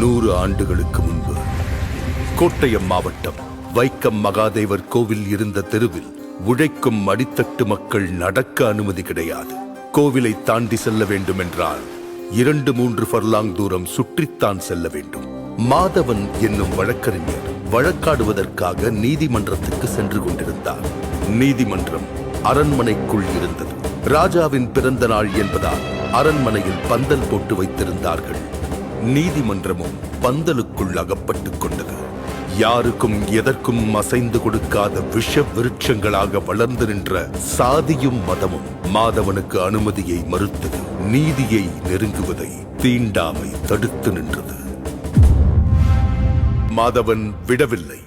100 ஆண்டுகளுக்கு முன்பு கோட்டயம் மாவட்டம் வைக்கம் மகாதேவர் கோவில் இருந்த தெருவில் உழைக்கும் அடித்தட்டு மக்கள் நடக்க அனுமதி கிடையாது. கோவிலை தாண்டி செல்ல வேண்டும் என்றால் 2-3 ஃபர்லாங் தூரம் சுற்றித்தான் செல்ல வேண்டும். மாதவன் என்னும் வழக்கறிஞர் வழக்காடுவதற்காக நீதிமன்றத்துக்கு சென்று கொண்டிருந்தார். நீதிமன்றம் அரண்மனைக்குள் இருந்தது. ராஜாவின் பிறந்த நாள் என்பதால் அரண்மனையில் பந்தல் போட்டு வைத்திருந்தார்கள். நீதிமன்றமும் பந்தலுக்குள் அகப்பட்டுக் கொண்டது. யாருக்கும் எதற்கும் அசைந்து கொடுக்காத விஷ விருட்சங்களாக வளர்ந்து நின்ற சாதியும் மதமும் மாதவனுக்கு அனுமதியை மறுத்தது. நீதியை நெருங்குவதை தீண்டாமை தடுத்து நின்றது. மாதவன் விடவில்லை.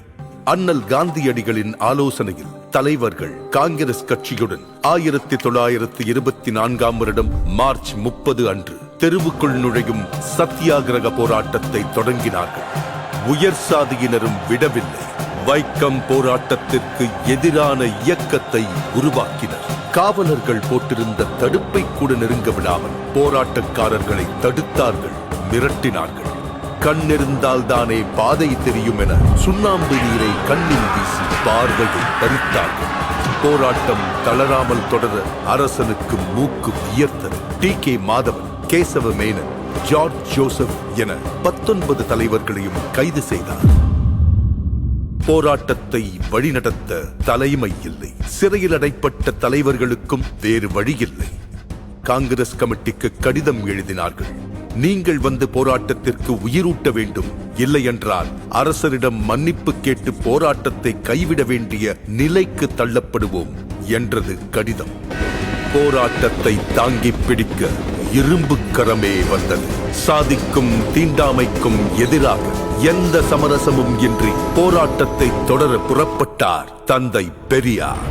அண்ணல் காந்தியடிகளின் ஆலோசனையில் தலைவர்கள் காங்கிரஸ் கட்சியுடன் 1924ஆம் வருடம் மார்ச் 30 அன்று தெருவுக்குள் நுழையும் சத்தியாகிரக போராட்டத்தை தொடங்கினார்கள். உயர் சாதியினரும் விடவில்லை. வைக்கம் போராட்டத்திற்கு எதிரான இயக்கத்தை உருவாக்கினர். காவலர்கள் போட்டிருந்த தடுப்பை கூட நெருங்க விடாமல் போராட்டக்காரர்களை தடுத்தார்கள், மிரட்டினார்கள். கண்ணிருந்தால் தானே பாதை தெரியும் என சுண்ணாம்பு நீரை கண்ணில் வீசி பார்வையை பறித்தார்கள். போராட்டம் தளராமல் தொடர அரசனுக்கு மூக்கு வியர்த்தது. டி.கே. மாதவன், கேசவ மேனன், ஜார்ஜ் ஜோசப் என 19 தலைவர்களையும் கைது செய்தார். போராட்டத்தை வழிநடத்த தலைமை இல்லை. சிறையில் அடைப்பட்ட தலைவர்களுக்கும் வேறு வழியில்லை. காங்கிரஸ் கமிட்டிக்கு கடிதம் எழுதினார்கள். நீங்கள் வந்து போராட்டத்திற்கு உயிரூட்ட வேண்டும், இல்லை என்றால் அரசரிடம் மன்னிப்பு கேட்டு போராட்டத்தை கைவிட வேண்டிய நிலைக்கு தள்ளப்படுவோம் என்றது கடிதம். போராட்டத்தை தாங்கி பிடிக்க இரும்பு கரமே வந்தது. சாதிக்கும் தீண்டாமைக்கும் எதிராக எந்த சமரசமும் இன்றி போராட்டத்தை தொடர புறப்பட்டார் தந்தை பெரியார்.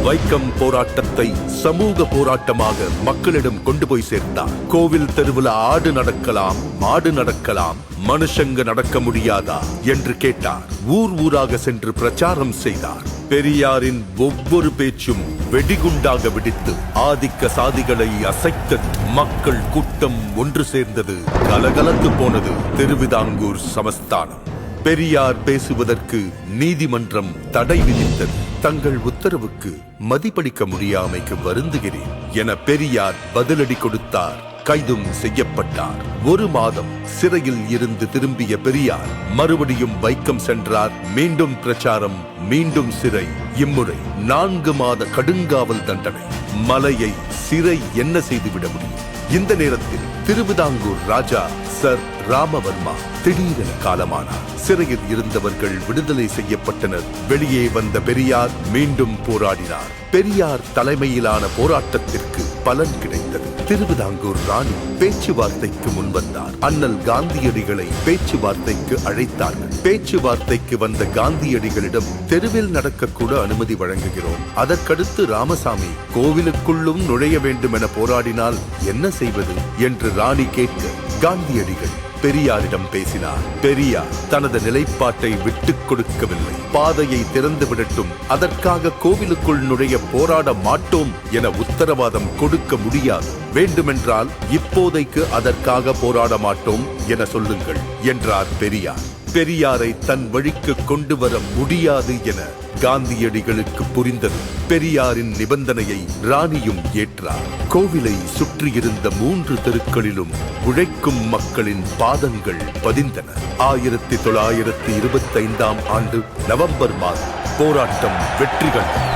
வைக்கம் போராட்டத்தை சமூக போராட்டமாக மக்களிடம் கொண்டு போய் சேர்த்தார். கோவில் தெருவில் ஆடு நடக்கலாம், மாடு நடக்கலாம், மனுஷங்க நடக்க முடியாதா என்று கேட்டார். ஊர் ஊராக சென்று பிரச்சாரம் செய்தார். பெரியாரின் ஒவ்வொரு பேச்சும் வெடிகுண்டாக வெடித்து ஆதிக்க சாதிகளை அசைத்தது. மக்கள் கூட்டம் ஒன்று சேர்ந்தது. கலகலத்து போனது திருவிதாங்கூர் சமஸ்தானம். பெரியார் பேசுவதற்கு நீதிமன்றம் தடை விதித்தது. தங்கள் உத்தரவுக்கு மதிப்பளிக்க முடியாமைக்கு வருந்துகிறேன் என பெரியார் பதிலடி கொடுத்தார். கைதும் செய்யப்பட்டார். 1 மாதம் சிறையில் இருந்து திரும்பிய பெரியார் மறுபடியும் வைக்கம் சென்றார். மீண்டும் பிரச்சாரம், மீண்டும் சிறை. இம்முறை 4 மாத கடுங்காவல் தண்டனை. மலையை சிறை என்ன செய்துவிட முடியும்? இந்த நேரத்தில் திருவிதாங்கூர் ராஜா சர் ராமவர்மா திடீரென காலமானார். சிறையில் இருந்தவர்கள் விடுதலை செய்யப்பட்டனர். வெளியே வந்த பெரியார் மீண்டும் போராடினார். பெரியார் தலைமையிலான போராட்டத்திற்கு பலன் கிடைத்தது. திருவிதாங்கூர் ராணி பேச்சுவார்த்தைக்கு முன்வந்தார். அண்ணல் காந்தியடிகளை பேச்சுவார்த்தைக்கு அழைத்தார்கள். பேச்சுவார்த்தைக்கு வந்த காந்தியடிகளிடம் தெருவில் நடக்கக்கூட அனுமதி வழங்குகிறோம், அதற்கடுத்து ராமசாமி கோவிலுக்குள்ளும் நுழைய வேண்டும் என போராடினால் என்ன செய்வது என்று ராணி கேட்க காந்தியடிகள் பெரியாரிடம் பேசினார். பெரியார் தனது நிலைப்பாட்டை விட்டுக் கொடுக்கவில்லை. பாதையை திறந்து விடட்டும், அதற்காக கோவிலுக்குள் நுழைய போராட மாட்டோம் என உத்தரவாதம் கொடுக்க முடியாது. வேண்டுமென்றால் இப்போதைக்கு அதற்காக போராட மாட்டோம் என சொல்லுங்கள் என்றார் பெரியார். பெரியாரை தன் வழிக்கு கொண்டு வர முடியாது என காந்தியடிகளுக்கு புரிந்தது. பெரியாரின் நிபந்தனையை ராணியும் ஏற்றார். கோவிலை சுற்றியிருந்த 3 தெருக்களிலும் உழைக்கும் மக்களின் பாதங்கள் பதிந்தன. 1925ஆம் ஆண்டு நவம்பர் மாதம் போராட்டம் வெற்றி கண்டது.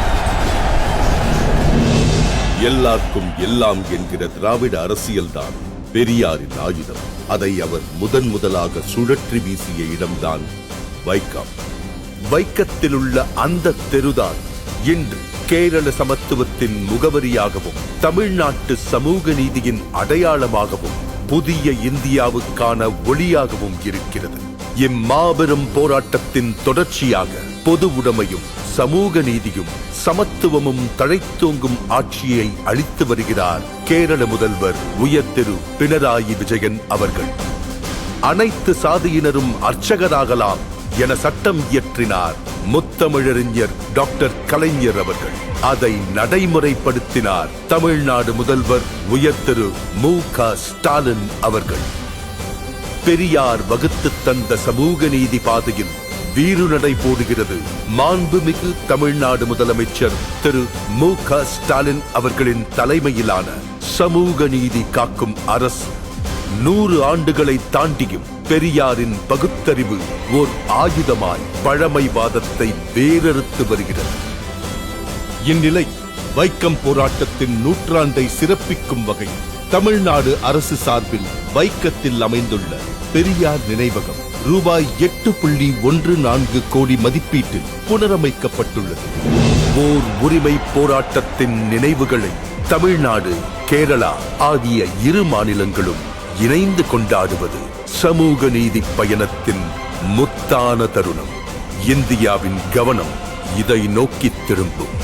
எல்லாருக்கும் எல்லாம் என்கிற திராவிட அரசியல்தான் பெரியாரின் ஆயுதம். அதை அவர் முதலாக சுழற்றி வீசிய இடம்தான் வைக்கம். வைக்கத்திலுள்ள அந்த தெருதான் இன்று கேரள சமத்துவத்தின் முகவரியாகவும் தமிழ்நாட்டு சமூக நீதியின் அடையாளமாகவும் புதிய இந்தியாவுக்கான ஒளியாகவும் இருக்கிறது. இம்மாபெரும் போராட்டத்தின் தொடர்ச்சியாக பொது உடைமையும் சமூக நீதியும் சமத்துவமும் தழைத்தோங்கும் ஆட்சியை அளித்து வருகிறார் கேரள முதல்வர் உயர் திரு பினராயி விஜயன் அவர்கள். அனைத்து சாதியினரும் அர்ச்சகராகலாம் என சட்டம் இயற்றினார் முத்தமிழறிஞர் டாக்டர் கலைஞர் அவர்கள். அதை நடைமுறைப்படுத்தினார் தமிழ்நாடு முதல்வர் உயர் திரு மு.க. ஸ்டாலின் அவர்கள். பெரியார் வகுத்து தந்த சமூக நீதி பாதையில் வீறுநடை போடுகிறது மாண்புமிகு தமிழ்நாடு முதலமைச்சர் திரு மு.க. ஸ்டாலின் அவர்களின் தலைமையிலான சமூக நீதி காக்கும் அரசு. 100 ஆண்டுகளை தாண்டியும் பெரியாரின் பகுத்தறிவு ஓர் ஆயுதமாய் பழமைவாதத்தை வேரறுத்து வருகிறது. இந்நிலை வைக்கம் போராட்டத்தின் நூற்றாண்டை சிறப்பிக்கும் வகையில் தமிழ்நாடு அரசு சார்பில் வைக்கத்தில் அமைந்துள்ள பெரியார் நினைவகம் ரூபாய் 8.14 கோடி மதிப்பீட்டில் புனரமைக்கப்பட்டுள்ளது. ஓர் உரிமை போராட்டத்தின் நினைவுகளை தமிழ்நாடு, கேரளா ஆகிய 2 மாநிலங்களும் இணைந்து கொண்டாடுவது சமூக நீதி பயணத்தின் முத்தான தருணம். இந்தியாவின் கவனம் இதை நோக்கி திரும்பும்.